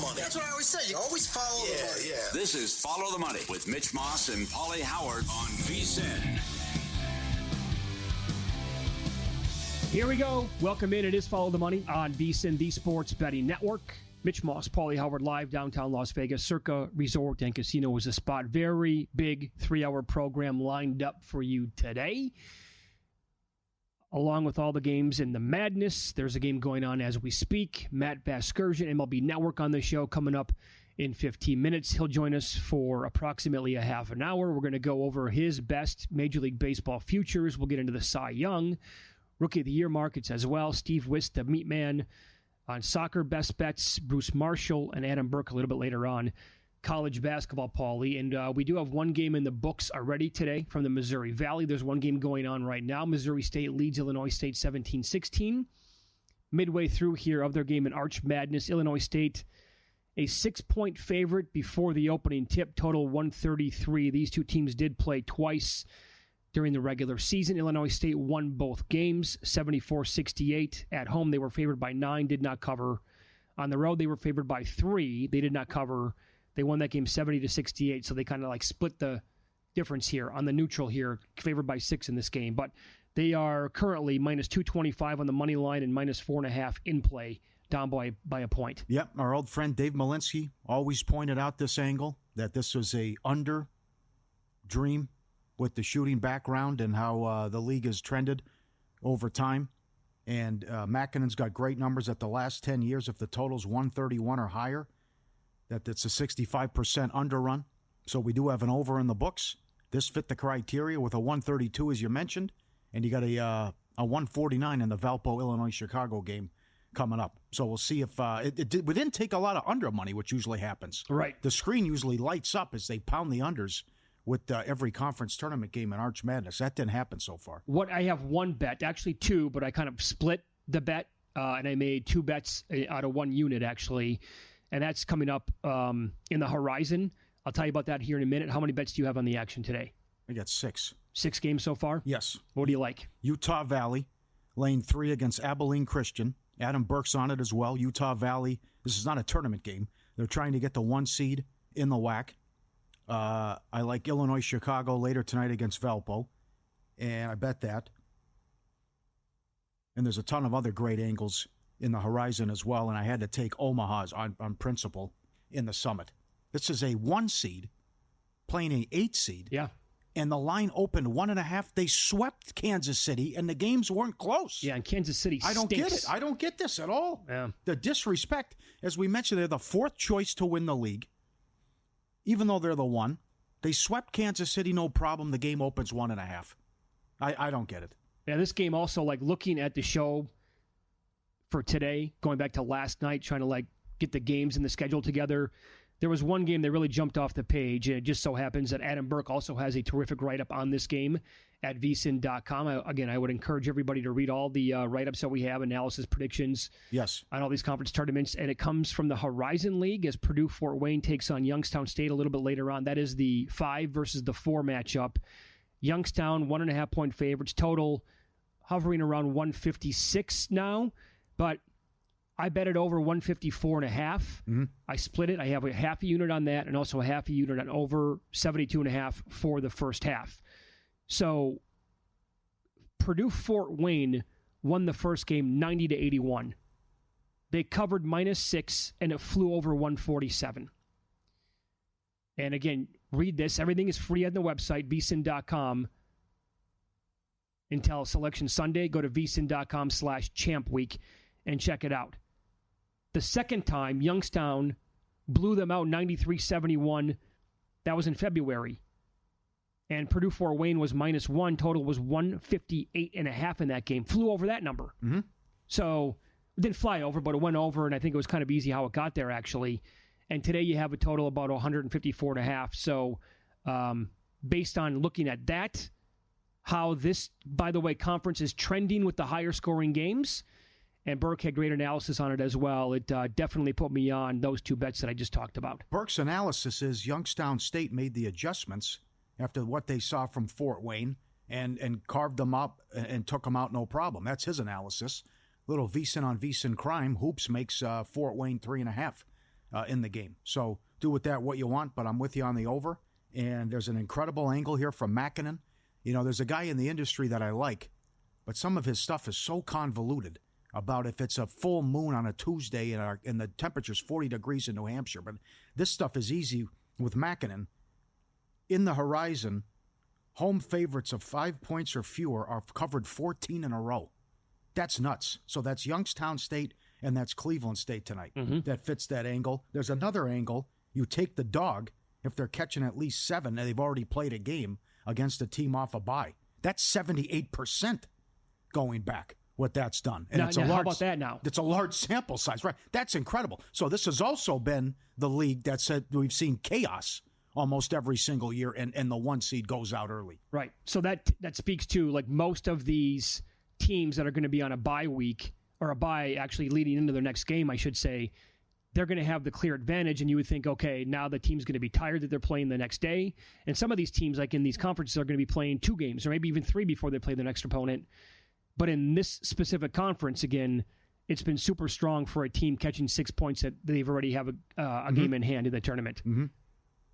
money. That's what I always say. You always follow the money. Yeah. This is Follow the Money with Mitch Moss and Pauly Howard on VSiN. Here we go. Welcome in. It is Follow the Money on VSiN, the Sports Betting Network. Mitch Moss, Pauly Howard, live downtown Las Vegas. Circa Resort and Casino is a spot. Very big 3-hour program lined up for you today. Along with all the games in the madness, there's a game going on as we speak. Matt Vasgersian, MLB Network, on the show coming up in 15 minutes. He'll join us for approximately a half an hour. We're going to go over his best Major League Baseball futures. We'll get into the Cy Young, Rookie of the Year markets as well. Steve Wist, the Meat Man, on soccer best bets. Bruce Marshall and Adam Burke a little bit later on. College basketball, Pauly. And we do have one game in the books already today from the Missouri Valley. There's one game going on right now. Missouri State leads Illinois State 17-16. Midway through here of their game in Arch Madness, Illinois State a 6-point favorite before the opening tip, total 133. These two teams did play twice during the regular season. Illinois State won both games, 74-68. At home, they were favored by 9, did not cover. On the road, they were favored by 3. They did not cover. They won that game 70-68, so they kind of like split the difference here on the neutral here, favored by 6 in this game. But they are currently minus 225 on the money line and minus 4.5 in play, down by a point. Yep, our old friend Dave Malinsky always pointed out this angle, that this was a under dream with the shooting background and how the league has trended over time. And Makinen's got great numbers at the last 10 years. If the total's 131 or higher, that's a 65% underrun. So we do have an over in the books. This fit the criteria with a 132, as you mentioned. And you got a 149 in the Valpo, Illinois, Chicago game coming up. So we'll see if we didn't take a lot of under money, which usually happens. Right. The screen usually lights up as they pound the unders with every conference tournament game in Arch Madness. That didn't happen so far. I have one bet, actually 2, but I kind of split the bet, and I made 2 bets out of 1 unit, actually. And that's coming up in the horizon. I'll tell you about that here in a minute. How many bets do you have on the action today? I got 6. 6 games so far? Yes. What do you like? Utah Valley, lane 3 against Abilene Christian. Adam Burke's on it as well. Utah Valley, this is not a tournament game. They're trying to get the 1 seed in the WAC. I like Illinois, Chicago later tonight against Valpo, and I bet that. And there's a ton of other great angles in the horizon as well, and I had to take Omaha's on principle in the Summit. This is a 1 seed playing an 8 seed. Yeah. And the line opened 1.5. They swept Kansas City, and the games weren't close. Yeah, and Kansas City stinks. I don't get it. I don't get this at all. Yeah. The disrespect. As we mentioned, they're the 4th choice to win the league, even though they're the 1. They swept Kansas City, no problem. The game opens 1.5. I don't get it. Yeah, this game also, like looking at the show for today, going back to last night, trying to like get the games and the schedule together. There was one game that really jumped off the page, and it just so happens that Adam Burke also has a terrific write-up on this game at vsin.com. I would encourage everybody to read all the write-ups that we have, analysis, predictions on all these conference tournaments, and it comes from the Horizon League as Purdue-Fort Wayne takes on Youngstown State a little bit later on. That is the 5 versus the 4 matchup. Youngstown, 1.5-point favorites, total hovering around 156 now, but I bet it over 154.5. Mm-hmm. I split it. I have a half a unit on that and also a half a unit on over 72.5 for the first half. So Purdue-Fort Wayne won the first game 90-81. They covered -6 and it flew over 147. And again, read this. Everything is free on the website, vsin.com. Until Selection Sunday, go to vsin.com/champweek and check it out. The second time, Youngstown blew them out 93-71. That was in February. And Purdue-Fort Wayne was -1. Total was 158.5 in that game. Flew over that number. Mm-hmm. So it didn't fly over, but it went over, and I think it was kind of easy how it got there, actually. And today you have a total about 154.5. So based on looking at that, how this, by the way, conference is trending with the higher scoring games, and Burke had great analysis on it as well. It definitely put me on those 2 bets that I just talked about. Burke's analysis is Youngstown State made the adjustments after what they saw from Fort Wayne and carved them up and took them out no problem. That's his analysis. Little VSiN on VSiN crime. Hoops makes Fort Wayne 3.5. in the game. So do with that what you want, but I'm with you on the over. And there's an incredible angle here from Makinen. There's a guy in the industry that I like, but some of his stuff is so convoluted about if it's a full moon on a Tuesday and the temperature's 40 degrees in New Hampshire. But this stuff is easy with Makinen. In the horizon, home favorites of 5 points or fewer are covered 14 in a row. That's nuts. So that's Youngstown State and that's Cleveland State tonight. That fits that angle. There's another angle. You take the dog if they're catching at least 7 and they've already played a game against a team off a bye. That's 78% going back, what that's done. And how about that now? It's a large sample size, right? That's incredible. So this has also been the league that said we've seen chaos almost every single year, and the 1 seed goes out early. Right. So that speaks to, like, most of these teams that are going to be on a bye week, or a bye actually leading into their next game, I should say, they're going to have the clear advantage, and you would think, okay, now the team's going to be tired that they're playing the next day. And some of these teams, like in these conferences, are going to be playing 2 games or maybe even 3 before they play their next opponent. But in this specific conference, again, it's been super strong for a team catching 6 points that they've already have a game in hand in the tournament.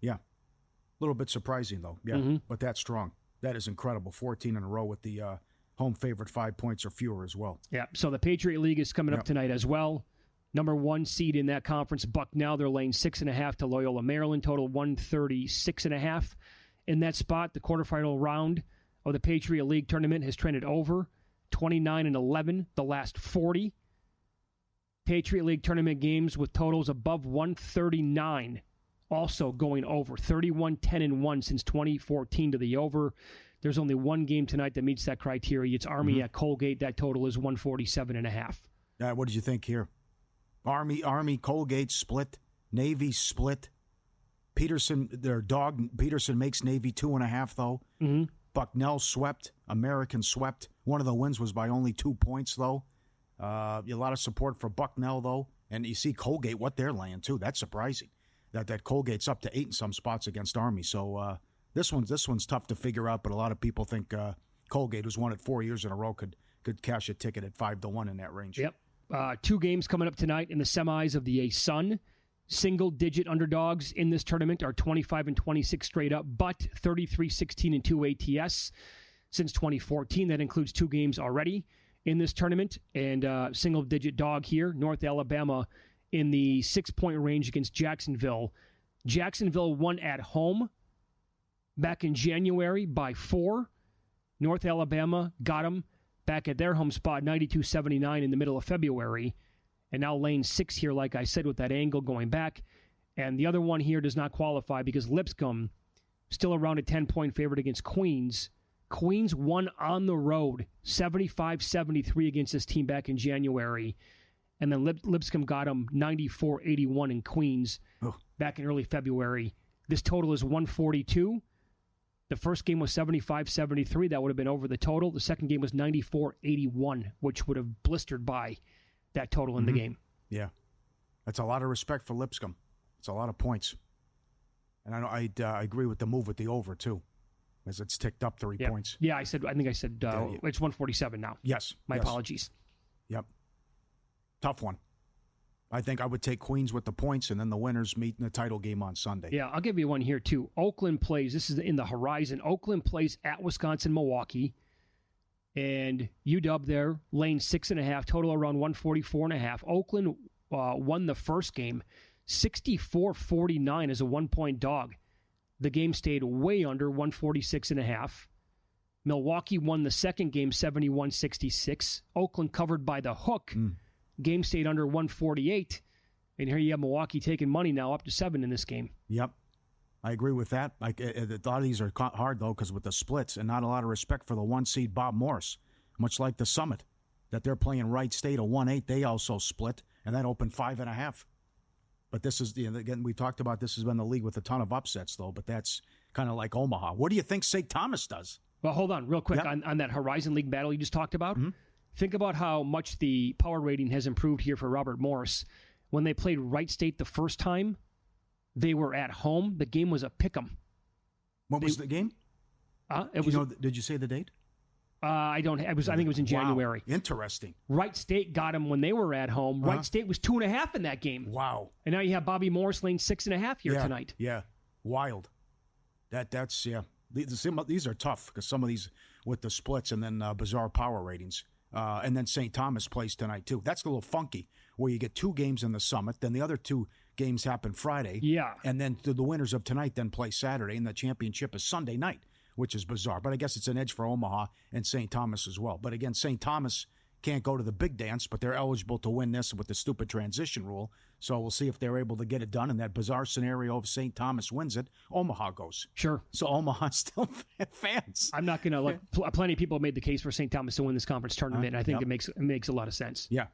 Yeah. A little bit surprising, though. Yeah, but that's strong. That is incredible. 14 in a row with the home favorite 5 points or fewer as well. Yeah, so the Patriot League is coming up tonight as well. Number 1 seed in that conference, Bucknell, they're laying 6.5 to Loyola Maryland, total 136.5. In that spot, the quarterfinal round of the Patriot League tournament has trended over, 29-11, the last 40. Patriot League tournament games with totals above 139, also going over, 31-10-1 since 2014 to the over. There's only one game tonight that meets that criteria. It's Army at Colgate. That total is 147.5. What did you think here? Army, Colgate split, Navy split. Peterson makes Navy 2.5 though. Bucknell swept, American swept. One of the wins was by only 2 points though. A lot of support for Bucknell though, and you see Colgate what they're laying too. That's surprising that Colgate's up to 8 in some spots against Army. So this one's tough to figure out, but a lot of people think Colgate, who's won it 4 years in a row, could cash a ticket at 5-1 in that range. Yep. 2 games coming up tonight in the semis of the A-Sun. Single-digit underdogs in this tournament are 25-26 straight up, but 33-16-2 ATS since 2014. That includes 2 games already in this tournament. And single-digit dog here, North Alabama in the 6-point range against Jacksonville. Jacksonville won at home back in January by 4. North Alabama got them back at their home spot, 92-79 in the middle of February. And now lane 6 here, like I said, with that angle going back. And the other one here does not qualify because Lipscomb, still around a 10-point favorite against Queens. Queens won on the road, 75-73 against this team back in January. And then Lipscomb got them 94-81 in Queens back in early February. This total is 142. The first game was 75-73. That would have been over the total. The second game was 94-81, which would have blistered by that total in the game. Yeah. That's a lot of respect for Lipscomb. It's a lot of points. And I agree with the move with the over, too, as it's ticked up 3 points. Yeah, I think I said it's 147 now. Yes. My apologies. Yep. Tough one. I think I would take Queens with the points, and then the winners meet in the title game on Sunday. Yeah, I'll give you one here, too. Oakland plays, this is in the horizon, Oakland plays at Wisconsin-Milwaukee, and UW there, lane 6.5, total around 144.5. Oakland won the first game, 64-49 as a 1-point dog. The game stayed way under 146.5. Milwaukee won the second game, 71-66. Oakland covered by the hook. Game stayed under 148, and here you have Milwaukee taking money now up to 7 in this game. Yep, I agree with that. A lot of these are hard, though, because with the splits and not a lot of respect for the 1 seed Bob Morris, much like the Summit, that they're playing Wright State a 1-8. They also split, and that opened 5.5. But this is, again, we talked about this has been the league with a ton of upsets, though, but that's kind of like Omaha. What do you think St. Thomas does? Well, hold on real quick on that Horizon League battle you just talked about. Think about how much the power rating has improved here for Robert Morris. When they played Wright State the first time, they were at home. The game was a pick'em. What was the game? It was. Did you say the date? I think it was in January. Wow. Interesting. Wright State got him when they were at home. Wright State was 2.5 in that game. Wow. And now you have Bobby Morris laying 6.5 here tonight. Yeah. Wild. That's These are tough because some of these with the splits and then bizarre power ratings. And then St. Thomas plays tonight, too. That's a little funky, where you get 2 games in the Summit, then the other 2 games happen Friday. Yeah. And then the winners of tonight then play Saturday, and the championship is Sunday night, which is bizarre. But I guess it's an edge for Omaha and St. Thomas as well. But again, St. Thomas can't go to the big dance, but they're eligible to win this with the stupid transition rule. So we'll see if they're able to get it done. In that bizarre scenario of St. Thomas wins it, Omaha goes. Sure. So Omaha still fans. I'm not going to plenty of people have made the case for St. Thomas to win this conference tournament. And I think it makes a lot of sense. Yeah.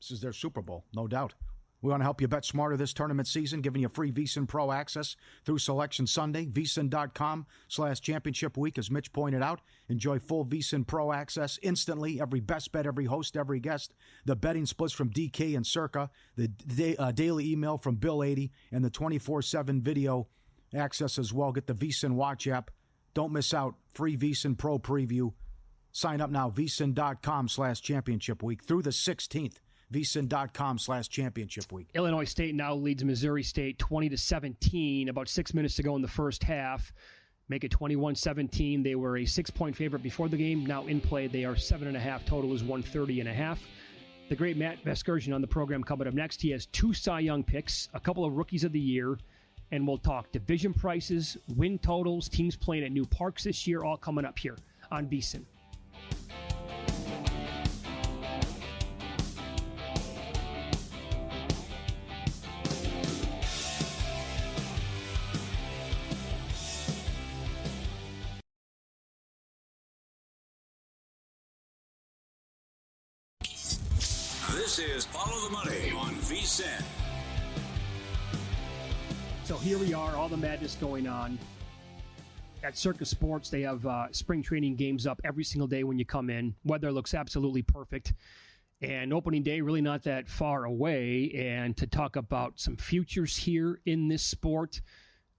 This is their Super Bowl, no doubt. We want to help you bet smarter this tournament season, giving you free VSiN Pro access through Selection Sunday. VSiN.com/championship week, as Mitch pointed out. Enjoy full VSiN Pro access instantly. Every best bet, every host, every guest. The betting splits from DK and Circa. The daily email from Bill 80. And the 24/7 video access as well. Get the VSiN Watch app. Don't miss out. Free VSiN Pro preview. Sign up now. VSiN.com/championship week through the 16th. VSiN.com/championship week. Illinois State now leads Missouri State 20-17. About 6 minutes to go in the first half. Make it 21-17. They were a 6-point favorite before the game. Now in play, they are 7.5. Total is 130.5. The great Matt Vasgersian on the program coming up next. He has 2 Cy Young picks, a couple of rookies of the year, and we'll talk division prices, win totals, teams playing at new parks this year, all coming up here on VSiN. This is Follow the Money on VSiN. So here we are, all the madness going on. At Circus Sports, they have spring training games up every single day when you come in. Weather looks absolutely perfect. And opening day really not that far away. And to talk about some futures here in this sport,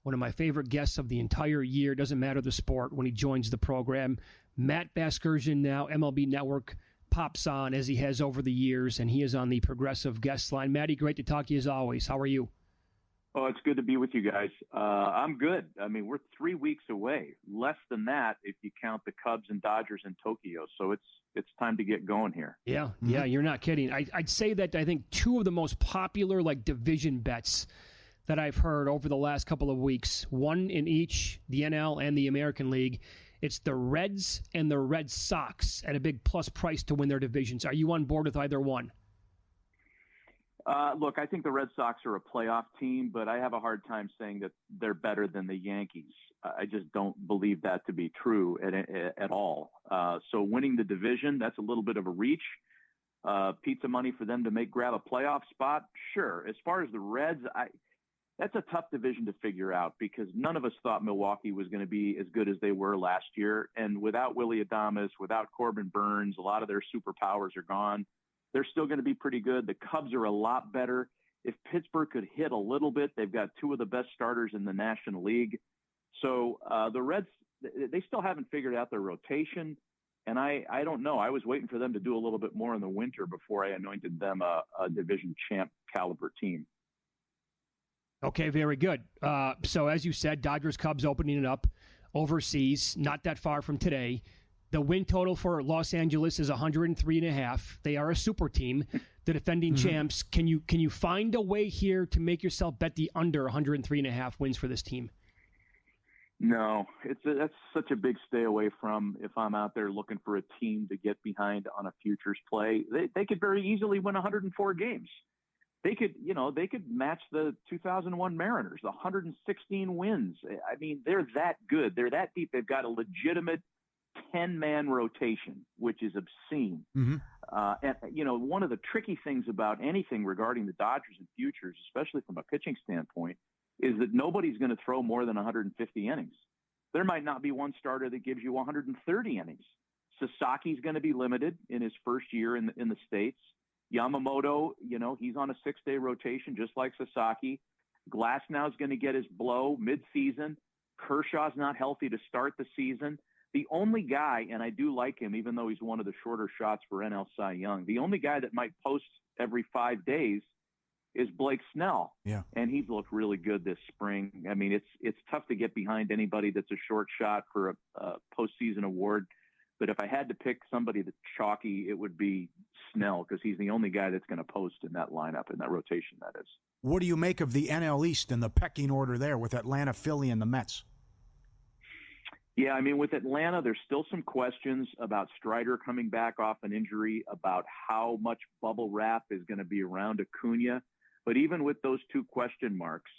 one of my favorite guests of the entire year, doesn't matter the sport, when he joins the program, Matt Vasgersian, now MLB Network, pops on as he has over the years, and he is on the progressive guest line. Matty, great to talk to you as always. How are you? Oh, it's good to be with you guys. I'm good. I mean, we're 3 weeks away, less than that if you count the Cubs and Dodgers in Tokyo. So it's time to get going here. Yeah, you're not kidding. I'd say that I think 2 of the most popular division bets that I've heard over the last couple of weeks, one in each, the NL and the American League. It's the Reds and the Red Sox at a big plus price to win their divisions. Are you on board with either one? Look, I think the Red Sox are a playoff team, but I have a hard time saying that they're better than the Yankees. I just don't believe that to be true at all. So winning the division, that's a little bit of a reach. Pizza money for them to grab a playoff spot? Sure. As far as the Reds, that's a tough division to figure out because none of us thought Milwaukee was going to be as good as they were last year. And without Willy Adames, without Corbin Burns, a lot of their superpowers are gone. They're still going to be pretty good. The Cubs are a lot better. If Pittsburgh could hit a little bit, they've got 2 of the best starters in the National League. So the Reds, they still haven't figured out their rotation. And I don't know. I was waiting for them to do a little bit more in the winter before I anointed them a division champ caliber team. Okay, very good. So as you said, Dodgers Cubs opening it up overseas, not that far from today. The win total for Los Angeles is 103.5. They are a super team, the defending champs. Can you find a way here to make yourself bet the under 103.5 wins for this team? No, that's such a big stay away from if I'm out there looking for a team to get behind on a futures play. They could very easily win 104 games. They could match the 2001 Mariners, the 116 wins. I mean, they're that good. They're that deep. They've got a legitimate 10-man rotation, which is obscene. And one of the tricky things about anything regarding the Dodgers and futures, especially from a pitching standpoint, is that nobody's going to throw more than 150 innings. There might not be one starter that gives you 130 innings. Sasaki's going to be limited in his first year in the States. Yamamoto, he's on a 6-day rotation, just like Sasaki. Glasnow's going to get his blow mid-season. Kershaw's not healthy to start the season. The only guy, and I do like him, even though he's one of the shorter shots for NL Cy Young, the only guy that might post every 5 days is Blake Snell. Yeah. And he's looked really good this spring. I mean, it's tough to get behind anybody that's a short shot for a postseason award. But if I had to pick somebody that's chalky, it would be Snell, because he's the only guy that's going to post in that lineup, in that rotation, that is. What do you make of the NL East and the pecking order there with Atlanta, Philly, and the Mets? Yeah, I mean, with Atlanta, there's still some questions about Strider coming back off an injury, about how much bubble wrap is going to be around Acuna. But even with those two question marks,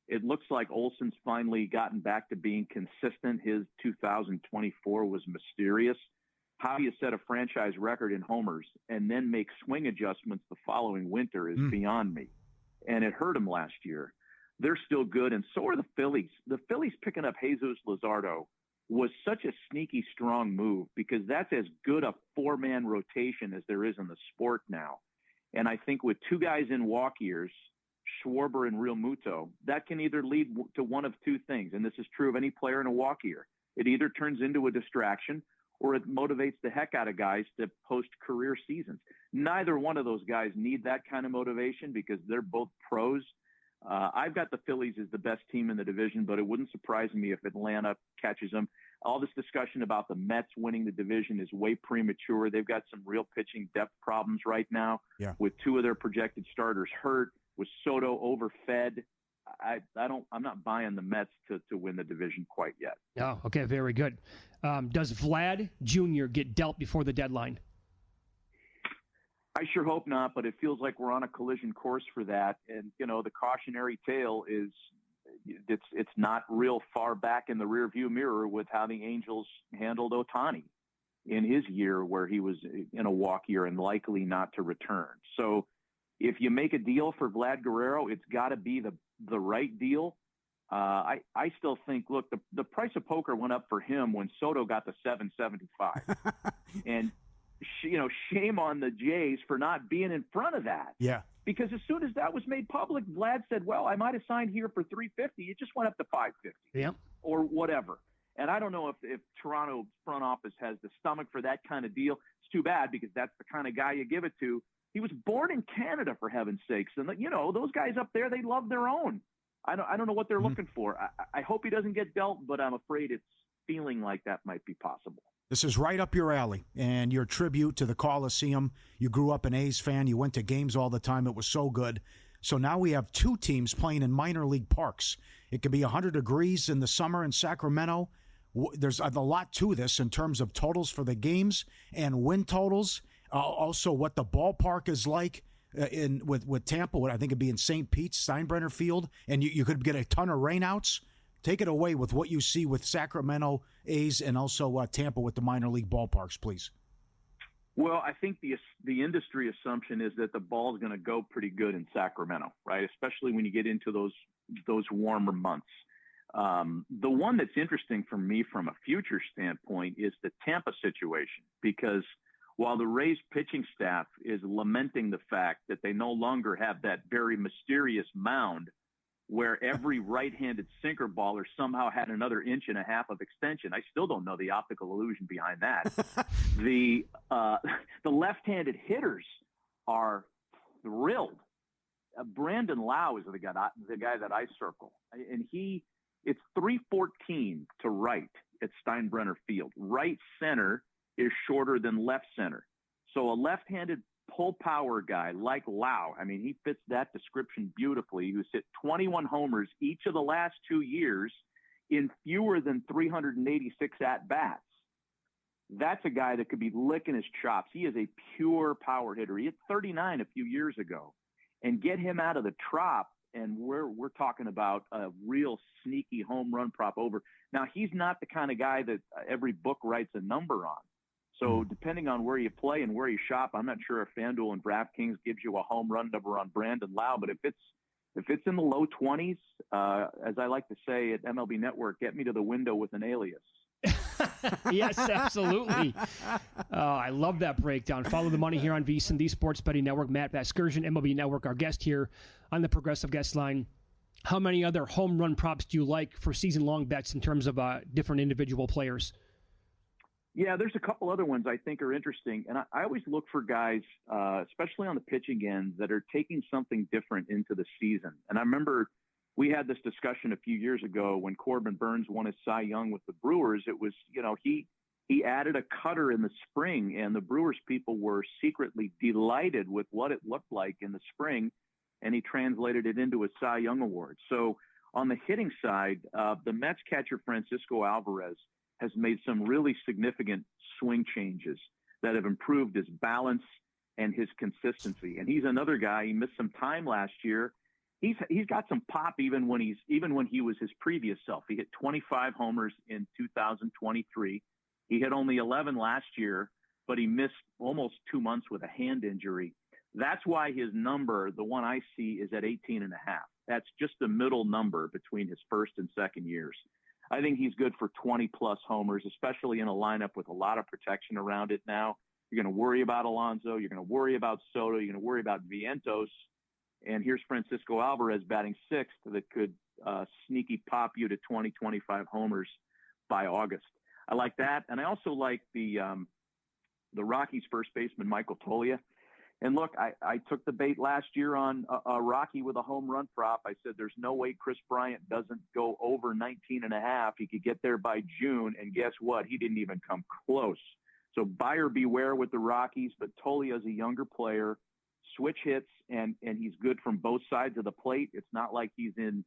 it looks like Olsen's finally gotten back to being consistent. His 2024 was mysterious. How you set a franchise record in homers and then make swing adjustments the following winter is beyond me. And it hurt him last year. They're still good, and so are the Phillies. The Phillies picking up Jesus Luzardo was such a sneaky, strong move, because that's as good a 4-man rotation as there is in the sport now. And I think with two guys in walk years, Schwarber and Real Muto, that can either lead to one of two things. And this is true of any player in a walk year. It either turns into a distraction or it motivates the heck out of guys to post career seasons. Neither one of those guys need that kind of motivation, because they're both pros. I've got the Phillies as the best team in the division, but it wouldn't surprise me if Atlanta catches them. All this discussion about the Mets winning the division is way premature. They've got some real pitching depth problems right now, with two of their projected starters hurt, with Soto overfed. I'm not buying the Mets to win the division quite yet. Oh, okay, very good. Does Vlad Jr. get dealt before the deadline? I sure hope not, but it feels like we're on a collision course for that. And, the cautionary tale is it's not real far back in the rearview mirror with how the Angels handled Ohtani in his year, where he was in a walk year and likely not to return. So if you make a deal for Vlad Guerrero, it's got to be the right deal. I still think, look, the price of poker went up for him when Soto got to $775. And, shame on the Jays for not being in front of that. Yeah. Because as soon as that was made public, Vlad said, well, I might have signed here for $350. It just went up to $550. Yeah. Or whatever. And I don't know if Toronto front office has the stomach for that kind of deal. It's too bad, because that's the kind of guy you give it to. He was born in Canada, for heaven's sakes. And, those guys up there, they love their own. I don't know what they're looking for. I hope he doesn't get dealt, but I'm afraid it's feeling like that might be possible. This is right up your alley, and your tribute to the Coliseum. You grew up an A's fan. You went to games all the time. It was so good. So now we have two teams playing in minor league parks. It could be 100 degrees in the summer in Sacramento. There's a lot to this in terms of totals for the games and win totals. Also, what the ballpark is like with Tampa. I think it'd be in St. Pete, Steinbrenner Field, and you could get a ton of rainouts. Take it away with what you see with Sacramento A's and also Tampa with the minor league ballparks, please. Well, I think the industry assumption is that the ball is going to go pretty good in Sacramento, right? Especially when you get into those warmer months. The one that's interesting for me from a future standpoint is the Tampa situation, because while the Rays pitching staff is lamenting the fact that they no longer have that very mysterious mound where every right-handed sinker baller somehow had another inch and a half of extension. I still don't know the optical illusion behind that. The left-handed hitters are thrilled. Brandon Lau is the guy that I circle, and it's 314 to right at Steinbrenner Field. Right center is shorter than left center. So a left-handed pull power guy like Lau, I mean, he fits that description beautifully, who's hit 21 homers each of the last 2 years in fewer than 386 at-bats. That's a guy that could be licking his chops. He is a pure power hitter. He hit 39 a few years ago. And get him out of the trop, and we're talking about a real sneaky home run prop over. Now, he's not the kind of guy that every book writes a number on. So depending on where you play and where you shop, I'm not sure if FanDuel and DraftKings gives you a home run number on Brandon Lau, but if it's in the low 20s, as I like to say at MLB Network, get me to the window with an alias. Yes, absolutely. I love that breakdown. Follow the money here on VSiN, the Sports Betting Network. Matt Vasgersian, MLB Network, our guest here on the Progressive Guest Line. How many other home run props do you like for season-long bets in terms of different individual players? Yeah, there's a couple other ones I think are interesting. And I always look for guys, especially on the pitching end, that are taking something different into the season. And I remember we had this discussion a few years ago when Corbin Burns won his Cy Young with the Brewers. It was, he added a cutter in the spring, and the Brewers people were secretly delighted with what it looked like in the spring, and he translated it into a Cy Young award. So on the hitting side, the Mets catcher Francisco Alvarez has made some really significant swing changes that have improved his balance and his consistency. And he's another guy. He missed some time last year. He's got some pop even when he was his previous self. He hit 25 homers in 2023. He hit only 11 last year, but he missed almost 2 months with a hand injury. That's why his number, the one I see, is at 18.5. That's just the middle number between his first and second years. I think he's good for 20-plus homers, especially in a lineup with a lot of protection around it now. You're going to worry about Alonso. You're going to worry about Soto. You're going to worry about Vientos. And here's Francisco Alvarez batting sixth that could sneaky pop you to 20, 25 homers by August. I like that. And I also like the Rockies first baseman, Michael Toglia. And look, I took the bait last year on a Rocky with a home run prop. I said, there's no way Chris Bryant doesn't go over 19.5. He could get there by June. And guess what? He didn't even come close. So buyer beware with the Rockies, but Toglia is a younger player, switch hits, and he's good from both sides of the plate. It's not like he's in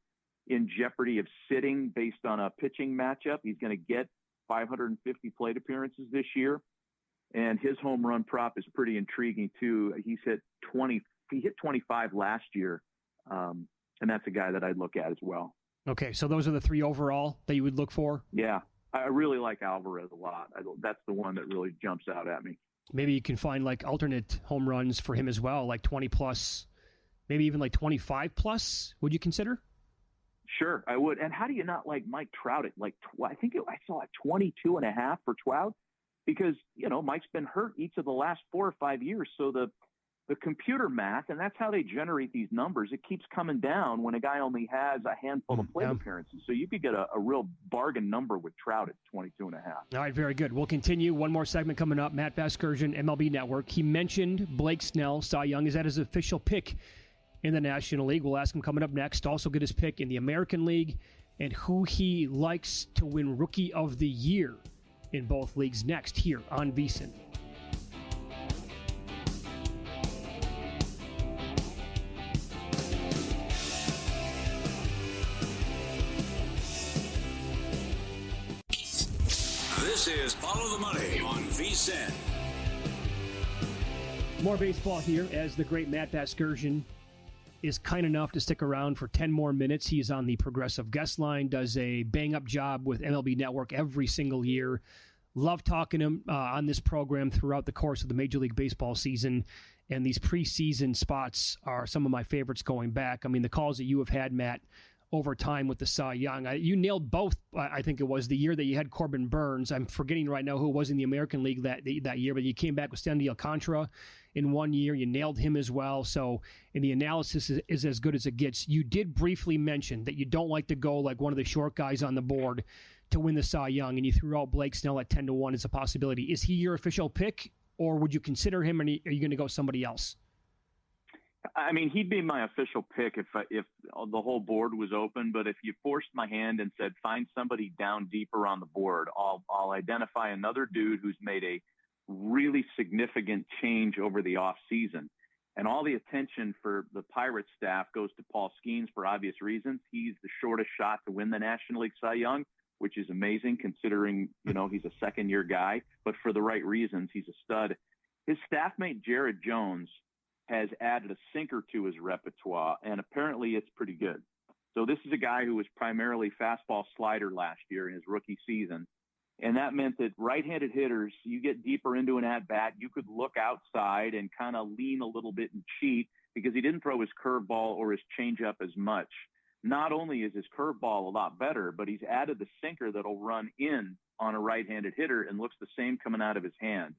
jeopardy of sitting based on a pitching matchup. He's going to get 550 plate appearances this year. And his home run prop is pretty intriguing too. He hit 25 last year. And that's a guy that I'd look at as well. Okay. So those are the three overall that you would look for? Yeah. I really like Alvarez a lot. That's the one that really jumps out at me. Maybe you can find like alternate home runs for him as well, like 20 plus, maybe even like 25 plus. Would you consider? Sure, I would. And how do you not like Mike Trout at I think I saw it 22.5 for Trout, because, Mike's been hurt each of the last 4 or 5 years. So the computer math, and that's how they generate these numbers, it keeps coming down when a guy only has a handful of plate appearances. So you could get a real bargain number with Trout at 22.5. All right, very good. We'll continue. One more segment coming up. Matt Vasgersian, MLB Network. He mentioned Blake Snell, Cy Young. Is that his official pick in the National League? We'll ask him coming up next. Also get his pick in the American League and who he likes to win Rookie of the Year in both leagues next here on VSiN. This is Follow the Money on VSiN. More baseball here as the great Matt Vasgersian is kind enough to stick around for 10 more minutes. He is on the Progressive Guest Line, does a bang-up job with MLB Network every single year. Love talking to him on this program throughout the course of the Major League Baseball season, and these preseason spots are some of my favorites going back. I mean, the calls that you have had, Matt, over time with the Cy Young. You nailed both, I think it was, the year that you had Corbin Burns. I'm forgetting right now who was in the American League that year, but you came back with Sandy Alcantara in 1 year. You nailed him as well. So, and the analysis is as good as it gets. You did briefly mention that you don't like to go like one of the short guys on the board to win the Cy Young, and you threw out Blake Snell at 10-1 as a possibility. Is he your official pick, or would you consider him, or are you going to go somebody else? I mean, he'd be my official pick if the whole board was open. But if you forced my hand and said, find somebody down deeper on the board, I'll identify another dude who's made a really significant change over the off season. And all the attention for the Pirates staff goes to Paul Skeens for obvious reasons. He's the shortest shot to win the National League Cy Young, which is amazing considering, he's a second-year guy. But for the right reasons, he's a stud. His staffmate, Jared Jones, has added a sinker to his repertoire, and apparently it's pretty good. So this is a guy who was primarily fastball slider last year in his rookie season. And that meant that right-handed hitters, you get deeper into an at-bat, you could look outside and kind of lean a little bit and cheat because he didn't throw his curveball or his changeup as much. Not only is his curveball a lot better, but he's added the sinker that'll run in on a right-handed hitter and looks the same coming out of his hand.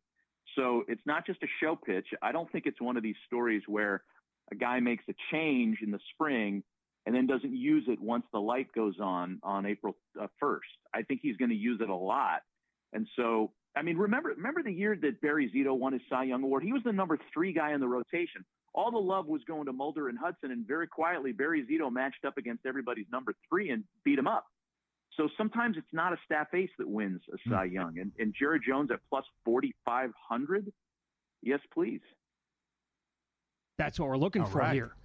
So it's not just a show pitch. I don't think it's one of these stories where a guy makes a change in the spring and then doesn't use it once the light goes on April 1st. I think he's going to use it a lot. And so, I mean, remember the year that Barry Zito won his Cy Young Award? He was the number 3 guy in the rotation. All the love was going to Mulder and Hudson, and very quietly, Barry Zito matched up against everybody's number 3 and beat him up. So sometimes it's not a staff ace that wins a Cy Young. And Jared Jones at plus 4,500? Yes, please. That's what we're looking for here.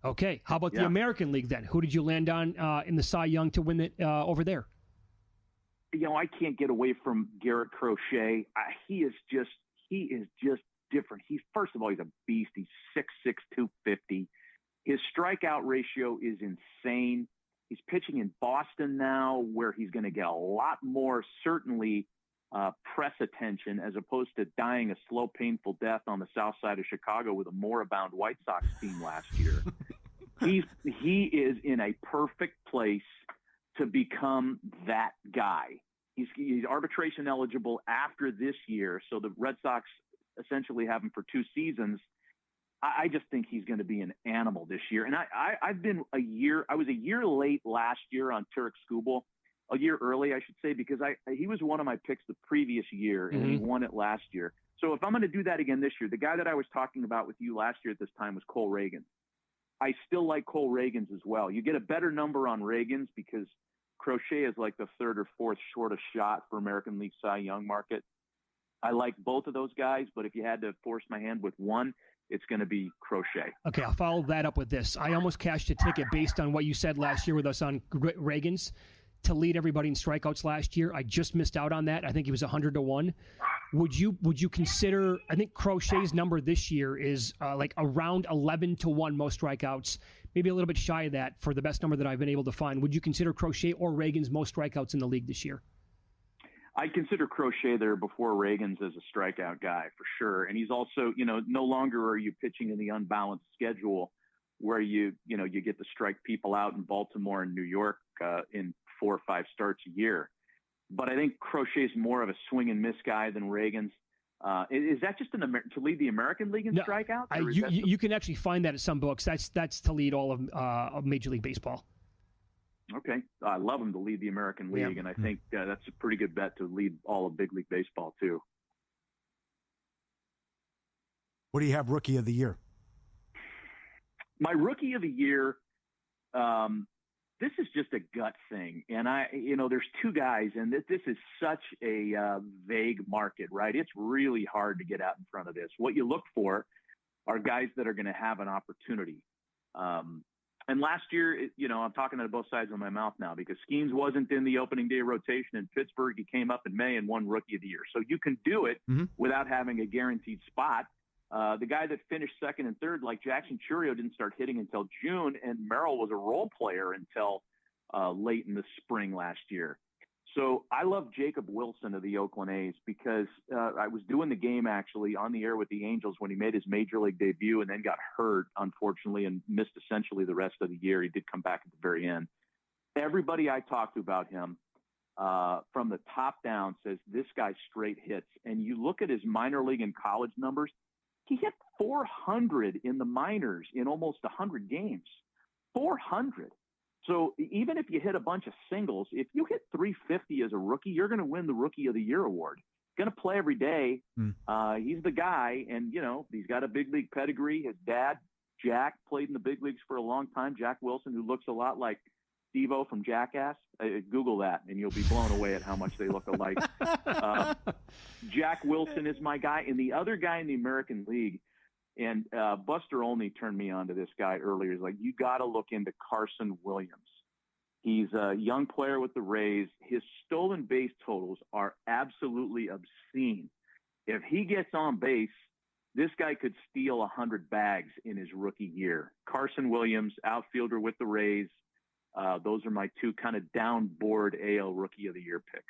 Okay. How about the American League then? Who did you land on in the Cy Young to win it over there? I can't get away from Garrett Crochet. He is just different. First of all, he's a beast. He's 6'6", 250. His strikeout ratio is insane. He's pitching in Boston now, where he's going to get a lot more, certainly, press attention, as opposed to dying a slow, painful death on the south side of Chicago with a moribund White Sox team last year. He is in a perfect place to become that guy. He's arbitration eligible after this year, so the Red Sox essentially have him for 2 seasons. I just think he's going to be an animal this year. And I was a year late last year on Turek Skubal, a year early, I should say, because he was one of my picks the previous year, and he won it last year. So if I'm going to do that again this year, the guy that I was talking about with you last year at this time was Cole Reagans. I still like Cole Reagans as well. You get a better number on Reagans because Crochet is like the 3rd or 4th shortest shot for American League Cy Young market. I like both of those guys, but if you had to force my hand with one, it's going to be Crochet. Okay, I'll follow that up with this. I almost cashed a ticket based on what you said last year with us on Reagans to lead everybody in strikeouts last year. I just missed out on that. I think he was 100-1. Would you consider? I think Crochet's number this year is like around 11-1 most strikeouts, maybe a little bit shy of that for the best number that I've been able to find. Would you consider Crochet or Reagans most strikeouts in the league this year? I consider Crochet there before Reagans as a strikeout guy for sure. And he's also, no longer are you pitching in the unbalanced schedule where you get to strike people out in Baltimore and New York in 4 or 5 starts a year. But I think Crochet's more of a swing and miss guy than Reagans. Is that just to lead the American League in strikeouts? You can actually find that at some books. That's to lead all of Major League Baseball. Okay. I love him to lead the American League, and I think that's a pretty good bet to lead all of Big League Baseball, too. What do you have Rookie of the Year? My Rookie of the Year, this is just a gut thing. And there's 2 guys, and this is such a vague market, right? It's really hard to get out in front of this. What you look for are guys that are going to have an opportunity. And last year, I'm talking out of both sides of my mouth now because Skeens wasn't in the opening day rotation in Pittsburgh. He came up in May and won Rookie of the Year. So you can do it without having a guaranteed spot. The guy that finished 2nd and 3rd, like Jackson Churio, didn't start hitting until June, and Merrill was a role player until late in the spring last year. So I love Jacob Wilson of the Oakland A's because I was doing the game actually on the air with the Angels when he made his major league debut and then got hurt, unfortunately, and missed essentially the rest of the year. He did come back at the very end. Everybody I talked to about him from the top down says this guy straight hits. And you look at his minor league and college numbers, he hit 400 in the minors in almost 100 games. 400. So even if you hit a bunch of singles, if you hit 350 as a rookie, you're going to win the Rookie of the Year award. Going to play every day. He's the guy, and, he's got a big league pedigree. His dad, Jack, played in the big leagues for a long time. Jack Wilson, who looks a lot like Steve-O from Jackass. Google that, and you'll be blown away at how much they look alike. Jack Wilson is my guy. And the other guy in the American League, and Buster Olney turned me on to this guy earlier. He's like, you got to look into Carson Williams. He's a young player with the Rays. His stolen base totals are absolutely obscene. If he gets on base, this guy could steal 100 bags in his rookie year. Carson Williams, outfielder with the Rays. Those are my 2 kind of downboard AL Rookie of the Year picks.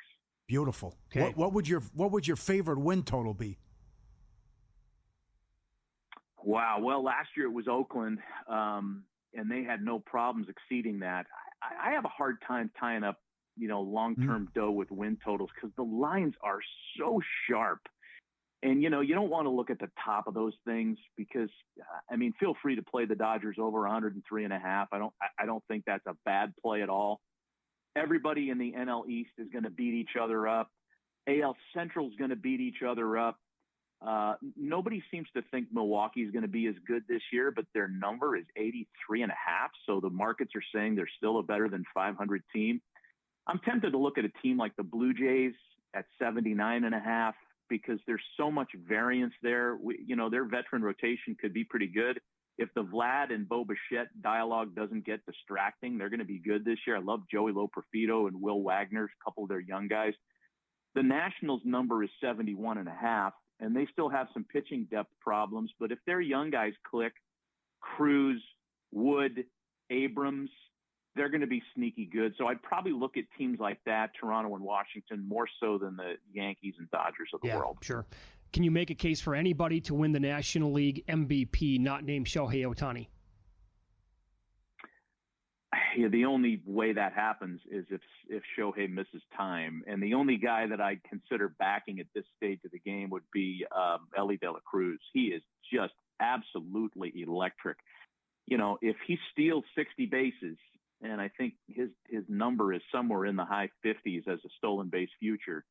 Beautiful. Okay. What would your favorite win total be? Wow. Well, last year it was Oakland, and they had no problems exceeding that. I have a hard time tying up, long-term dough with win totals because the lines are so sharp. And, you don't want to look at the top of those things because, feel free to play the Dodgers over 103.5. I don't think that's a bad play at all. Everybody in the NL East is going to beat each other up. AL Central's going to beat each other up. Nobody seems to think Milwaukee's going to be as good this year, but their number is 83.5. So the markets are saying they're still a better than 500 team. I'm tempted to look at a team like the Blue Jays at 79.5 because there's so much variance there. Their veteran rotation could be pretty good. If the Vlad and Bo Bichette dialogue doesn't get distracting, they're going to be good this year. I love Joey Loperfido and Will Wagner, a couple of their young guys. The Nationals number is 71.5, and they still have some pitching depth problems. But if their young guys click, Cruz, Wood, Abrams, they're going to be sneaky good. So I'd probably look at teams like that, Toronto and Washington, more so than the Yankees and Dodgers of the world. Sure. Can you make a case for anybody to win the National League MVP not named Shohei Ohtani? Yeah, the only way that happens is if Shohei misses time. And the only guy that I'd consider backing at this stage of the game would be Elly De La Cruz. He is just absolutely electric. If he steals 60 bases, and I think his number is somewhere in the high 50s as a stolen base future,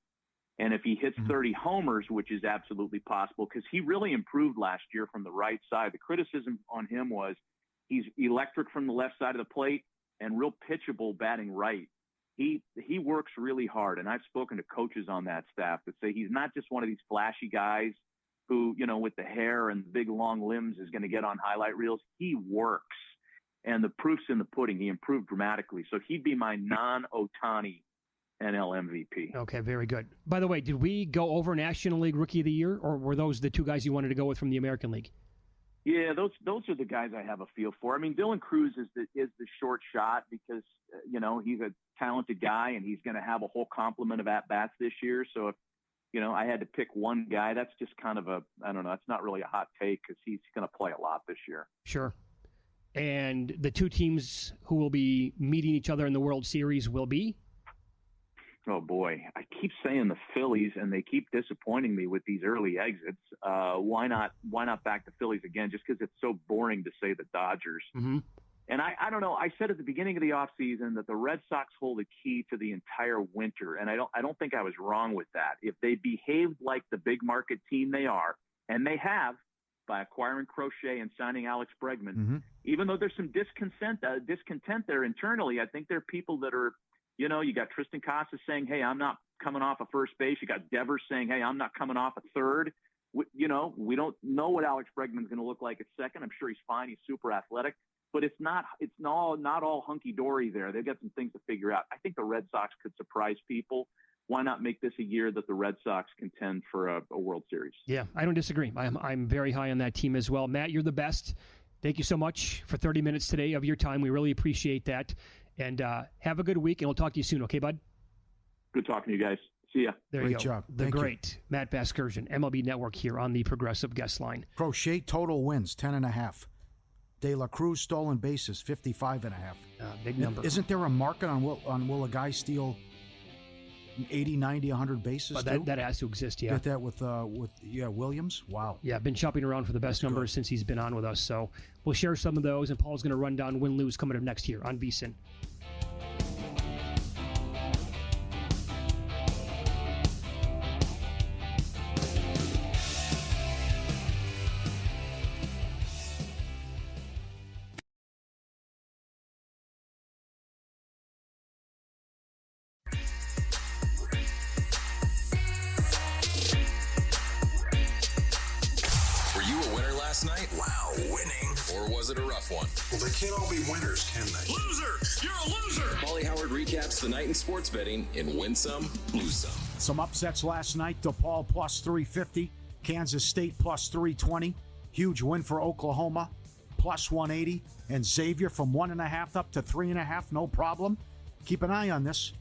and if he hits 30 homers, which is absolutely possible, because he really improved last year from the right side. The criticism on him was he's electric from the left side of the plate and real pitchable batting right. He works really hard, and I've spoken to coaches on that staff that say he's not just one of these flashy guys who, with the hair and big long limbs is going to get on highlight reels. He works, and the proof's in the pudding. He improved dramatically. So he'd be my non-Ohtani NL MVP. Okay, very good. By the way, did we go over National League Rookie of the Year, or were those the two guys you wanted to go with from the American League? Yeah, those are the guys I have a feel for. I mean, Dylan Cruz is the short shot because he's a talented guy and he's going to have a whole complement of at bats this year. So if I had to pick one guy, that's just kind of I don't know. That's not really a hot take because he's going to play a lot this year. Sure. And the two teams who will be meeting each other in the World Series will be? Oh boy, I keep saying the Phillies, and they keep disappointing me with these early exits. Why not back the Phillies again? Just because it's so boring to say the Dodgers. Mm-hmm. And I don't know. I said at the beginning of the offseason that the Red Sox hold the key to the entire winter, and I don't think I was wrong with that. If they behaved like the big market team they are, and they have by acquiring Crochet and signing Alex Bregman, even though there's some discontent there internally, I think there are people that are. You got Tristan Casas saying, hey, I'm not coming off a first base. You got Devers saying, hey, I'm not coming off a third. We don't know what Alex Bregman's going to look like at second. I'm sure he's fine. He's super athletic. But it's not all hunky-dory there. They've got some things to figure out. I think the Red Sox could surprise people. Why not make this a year that the Red Sox contend for a World Series? Yeah, I don't disagree. I'm very high on that team as well. Matt, you're the best. Thank you so much for 30 minutes today of your time. We really appreciate that. And have a good week, and we'll talk to you soon. Okay, bud? Good talking to you guys. See ya. There Great you go. Job. The Thank great you. Matt Vasgersian, MLB Network here on the Progressive Guest Line. Crochet total wins, 10.5. De La Cruz stolen bases, 55.5. Big number. Isn't there a market on will a guy steal 80, 90, 100 bases too? That has to exist, yeah. Get that with Williams? Wow. Yeah, I've been shopping around for the best numbers since he's been on with us. So we'll share some of those, and Paul's going to run down win-lose coming up next year on VSiN. Night? Wow, winning. Or was it a rough one? Well, they can't all be winners, can they? Loser! You're a loser! Pauly Howard recaps the night in sports betting in Win Some, Lose Some. Some upsets last night. DePaul plus 350. Kansas State plus 320. Huge win for Oklahoma, plus 180. And Xavier from 1.5 up to 3.5, no problem. Keep an eye on this,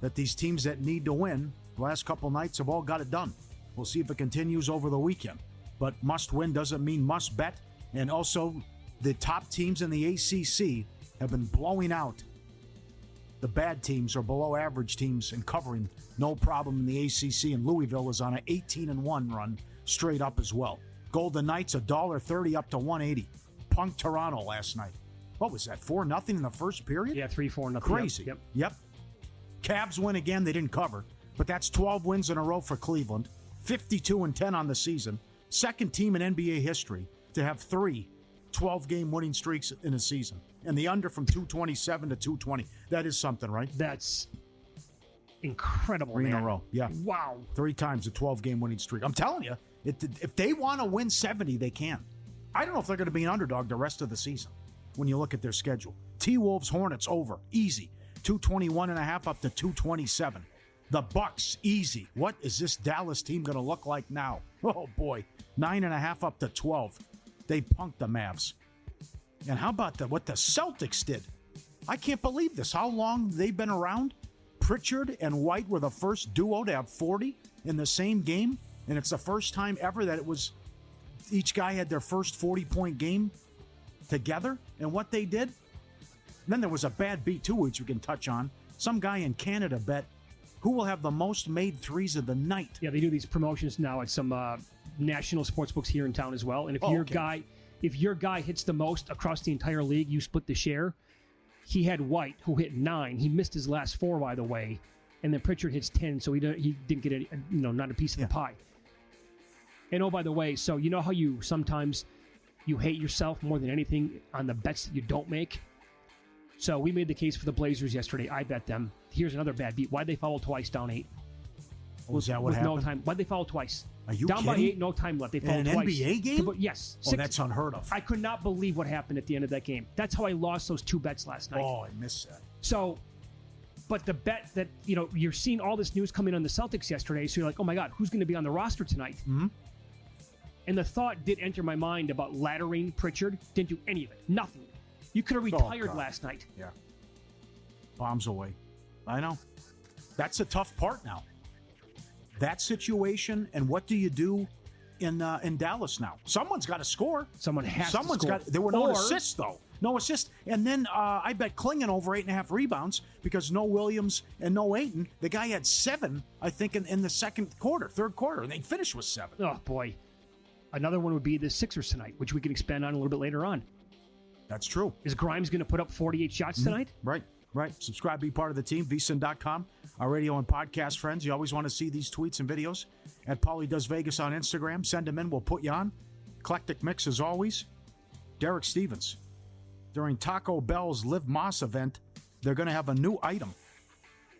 that these teams that need to win the last couple nights have all got it done. We'll see if it continues over the weekend. But must win doesn't mean must bet. And also, the top teams in the ACC have been blowing out the bad teams or below average teams and covering no problem in the ACC. And Louisville is on an 18-1 run straight up as well. Golden Knights $1.30 up to 180. Punked Toronto last night. What was that, 4-0 in the first period? Yeah, 3-4. Crazy. Yep. Cavs win again. They didn't cover. But that's 12 wins in a row for Cleveland, 52-10 on the season. Second team in NBA history to have 3 12-game winning streaks in a season. And the under from 227 to 220. That is something, right? That's incredible, 3 man. in a row, yeah. Wow. 3 times a 12-game winning streak. I'm telling you, if they want to win 70, they can. I don't know if they're going to be an underdog the rest of the season when you look at their schedule. T-Wolves, Hornets, over. Easy. 221.5 up to 227. The Bucks, easy. What is this Dallas team going to look like now? Oh, boy. 9.5 up to 12. They punked the Mavs. And how about what the Celtics did? I can't believe this. How long they've been around? Pritchard and White were the first duo to have 40 in the same game. And it's the first time ever that it was each guy had their first 40-point game together. And what they did? And then there was a bad beat, too, which we can touch on. Some guy in Canada bet who will have the most made threes of the night. Yeah, they do these promotions now at some national sports books here in town as well. And if your guy hits the most across the entire league, you split the share. He had White, who hit 9. He missed his last 4, by the way. And then Pritchard hits 10, so he didn't get any, not a piece of the pie. And oh, by the way, so you know how you sometimes you hate yourself more than anything on the bets that you don't make? So we made the case for the Blazers yesterday. I bet them. Here's another bad beat. Why'd they foul twice down 8? Was that what happened? No time. Why'd they foul twice? Are you down kidding? By 8, no time left. They fouled in an twice. NBA game? Yes. Oh, that's unheard of. I could not believe what happened at the end of that game. That's how I lost those 2 bets last night. Oh, I missed that. So, but the bet that, you're seeing all this news coming on the Celtics yesterday, so you're like, oh my God, who's going to be on the roster tonight? Mm-hmm. And the thought did enter my mind about laddering Pritchard. Didn't do any of it. Nothing. You could have retired last night. Yeah. Bombs away. I know. That's a tough part now. That situation, and what do you do in Dallas now? Someone's got to score. Someone's to score. There were no assists, though. No assists. And then I bet Klingon over 8.5 rebounds because no Williams and no Ayton. The guy had 7, I think, in the third quarter, and they finished with 7. Oh, boy. Another one would be the Sixers tonight, which we can expand on a little bit later on. That's true. Is Grimes going to put up 48 shots tonight? Right. Subscribe, be part of the team, vsin.com. Our radio and podcast friends, you always want to see these tweets and videos. At Pauly Does Vegas on Instagram. Send them in, we'll put you on. Eclectic mix as always. Derek Stevens. During Taco Bell's Live Moss event, they're going to have a new item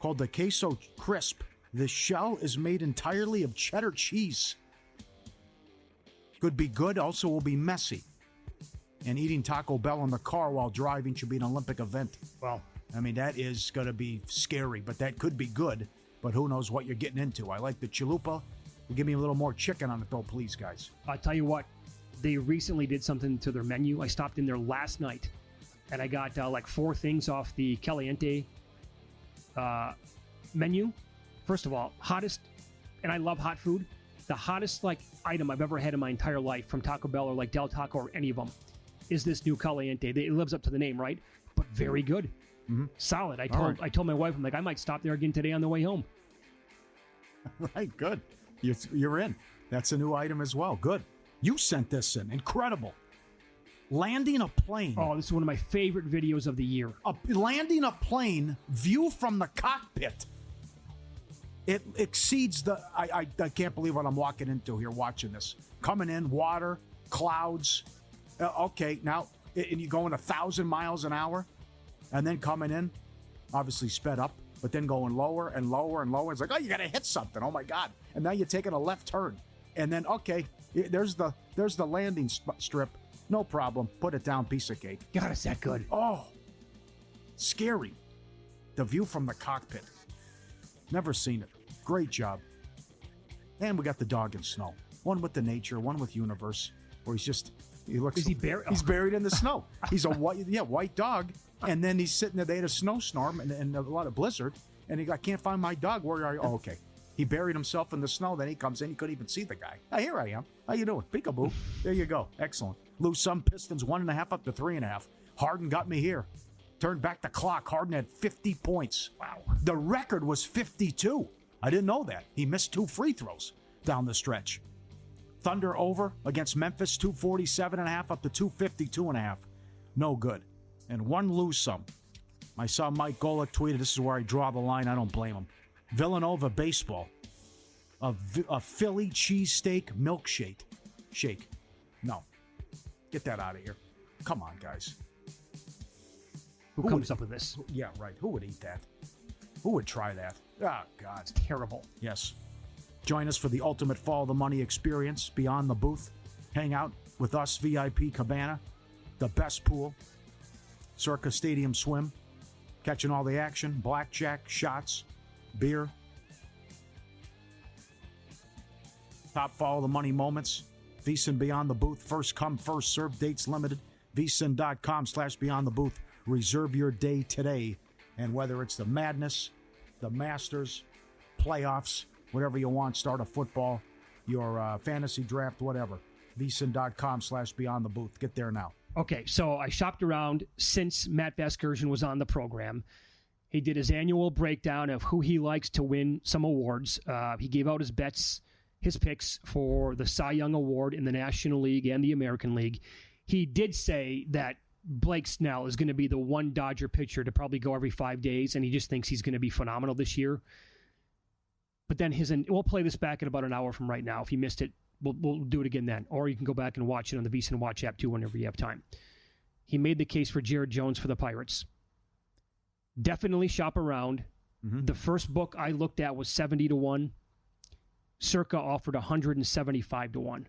called the Queso Crisp. The shell is made entirely of cheddar cheese. Could be good, also will be messy. And eating Taco Bell in the car while driving should be an Olympic event. Well, I mean, that is going to be scary, but that could be good. But who knows what you're getting into. I like the chalupa. Give me a little more chicken on it, though, please, guys. I'll tell you what. They recently did something to their menu. I stopped in there last night, and I got 4 things off the Caliente menu. First of all, hottest, and I love hot food. The hottest item I've ever had in my entire life from Taco Bell or Del Taco or any of them is this new Caliente. It lives up to the name, right? But very good. Mm-hmm. Solid. I told my wife, I'm like, I might stop there again today on the way home. Right, good. You're in. That's a new item as well. Good. You sent this in. Incredible. Landing a plane. Oh, this is one of my favorite videos of the year. Landing a plane, view from the cockpit. It exceeds I can't believe what I'm walking into here watching this. Coming in, water, clouds. Okay, now, and you're going 1,000 miles an hour, and then coming in, obviously sped up, but then going lower and lower and lower. It's like, oh, you got to hit something. Oh, my God. And now you're taking a left turn. And then, okay, there's the landing strip. No problem. Put it down, piece of cake. God, is that good? Oh, scary. The view from the cockpit. Never seen it. Great job. And we got the dog in snow. One with the nature, one with universe, where he looks. Is he buried? He's buried in the snow. He's a white dog. And then he's sitting there. They had a snowstorm and a lot of blizzard. And I can't find my dog. Where are you? Oh, okay. He buried himself in the snow. Then he comes in. He couldn't even see the guy. Oh, here I am. How you doing? Peekaboo. There you go. Excellent. Lose some Pistons 1.5 up to 3.5. Harden got me here. Turned back the clock. Harden had 50 points. Wow. The record was 52. I didn't know that. He missed 2 free throws down the stretch. Thunder over against Memphis, 247.5 up to 252.5. No good. And one lose some. I saw Mike Golick tweeted, this is where I draw the line. I don't blame him. Villanova baseball. A Philly cheesesteak milkshake. No. Get that out of here. Come on, guys. Who comes up with this? Yeah, right. Who would eat that? Who would try that? Oh, God. It's terrible. Yes. Join us for the ultimate Follow the Money experience beyond the booth. Hang out with us, VIP Cabana, the best pool, Circa Stadium Swim, catching all the action, blackjack, shots, beer. Top Follow the Money moments. VSiN Beyond the Booth. First come, first served. Dates limited. VSiN.com/Beyond the Booth. Reserve your day today. And whether it's the Madness, the Masters, playoffs, whatever you want, start a football, your fantasy draft, whatever. VSiN.com/Beyond the Booth. Get there now. Okay, so I shopped around since Matt Vasgersian was on the program. He did his annual breakdown of who he likes to win some awards. He gave out his picks for the Cy Young Award in the National League and the American League. He did say that Blake Snell is going to be the one Dodger pitcher to probably go every 5 days, and he just thinks he's going to be phenomenal this year. But then we'll play this back in about an hour from right now. If you missed it, we'll do it again then. Or you can go back and watch it on the VSiN Watch app too whenever you have time. He made the case for Jared Jones for the Pirates. Definitely shop around. Mm-hmm. The first book I looked at was 70-1. Circa offered 175-1.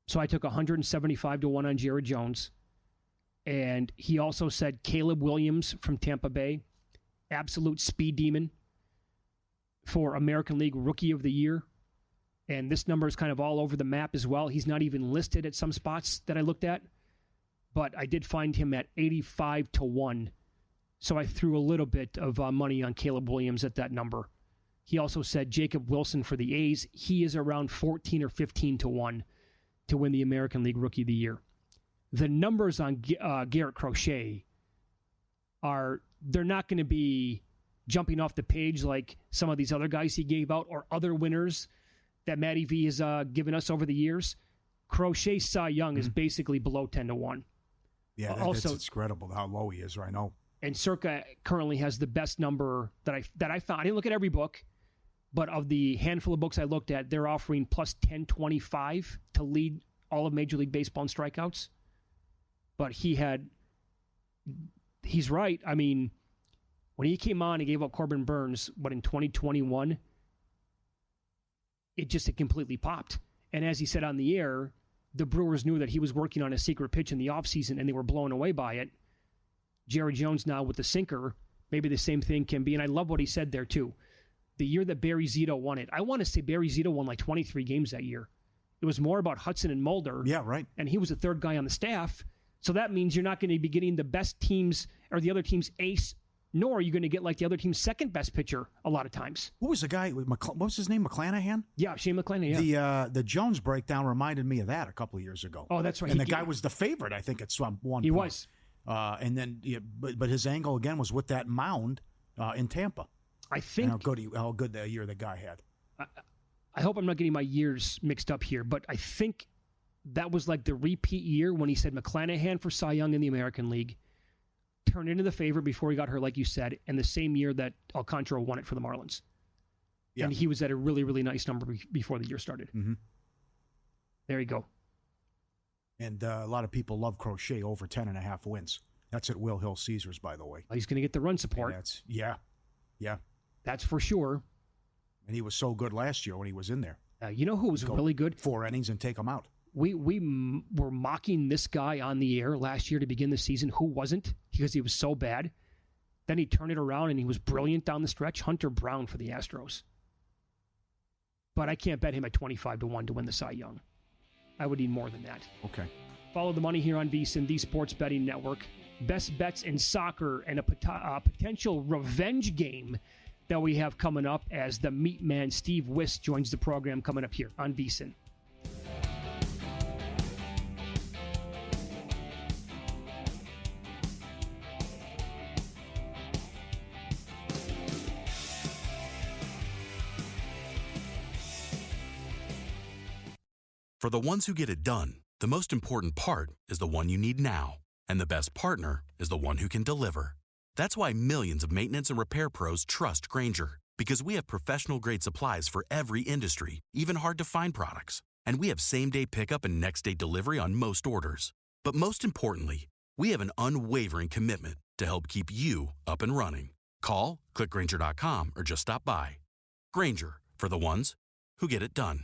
So I took 175-1 on Jared Jones. And he also said Caleb Williams from Tampa Bay, absolute speed demon for American League Rookie of the Year. And this number is kind of all over the map as well. He's not even listed at some spots that I looked at. But I did find him at 85-1. So I threw a little bit of money on Caleb Williams at that number. He also said Jacob Wilson for the A's. He is around 14 or 15-1 to win the American League Rookie of the Year. The numbers on Garrett Crochet they're not going to be jumping off the page like some of these other guys he gave out or other winners that Matty V has given us over the years. Crochet Cy Young is basically below 10-1. Yeah, it's incredible how low he is right now. And Circa currently has the best number that I found. I didn't look at every book, but of the handful of books I looked at, they're offering plus 1025 to lead all of Major League Baseball in strikeouts. But he's right. I mean, when he came on, he gave up Corbin Burns, in 2021, it completely popped. And as he said on the air, the Brewers knew that he was working on a secret pitch in the offseason, and they were blown away by it. Jerry Jones now with the sinker, maybe the same thing can be. And I love what he said there, too. The year that Barry Zito won it, I want to say Barry Zito won like 23 games that year. It was more about Hudson and Mulder. Yeah, right. And he was the third guy on the staff. So that means you're not going to be getting the best teams or the other team's ace, nor are you going to get like the other team's second best pitcher a lot of times. Who was the guy? What was his name? McClanahan? Yeah, Shane McClanahan. Yeah. The Jones breakdown reminded me of that a couple of years ago. Oh, that's right. And the guy was the favorite, I think, at one point. He was. And then, but his angle again was with that mound in Tampa. I think how good the year the guy had. I hope I'm not getting my years mixed up here, but I think that was like the repeat year when he said McClanahan for Cy Young in the American League turned into the favorite before he got hurt, like you said, and the same year that Alcantara won it for the Marlins. Yeah. And he was at a really, really nice number before the year started. Mm-hmm. There you go. And a lot of people love Crochet over 10.5 wins. That's at Will Hill Caesars, by the way. He's going to get the run support. Yeah. That's for sure. And he was so good last year when he was in there. You know who was really good? 4 innings and take him out. We were mocking this guy on the air last year to begin the season. Who wasn't? Because he was so bad. Then he turned it around and he was brilliant down the stretch. Hunter Brown for the Astros. But I can't bet him at 25-1 to win the Cy Young. I would need more than that. Okay. Follow the money here on VSiN, the Sports Betting Network. Best bets in soccer and a potential revenge game that we have coming up as the meat man Steve Wiss joins the program coming up here on VSiN. For the ones who get it done, the most important part is the one you need now. And the best partner is the one who can deliver. That's why millions of maintenance and repair pros trust Grainger, Because we have professional-grade supplies for every industry, even hard-to-find products. And we have same-day pickup and next-day delivery on most orders. But most importantly, we have an unwavering commitment to help keep you up and running. Call, click Grainger.com, or just stop by. Grainger, for the ones who get it done.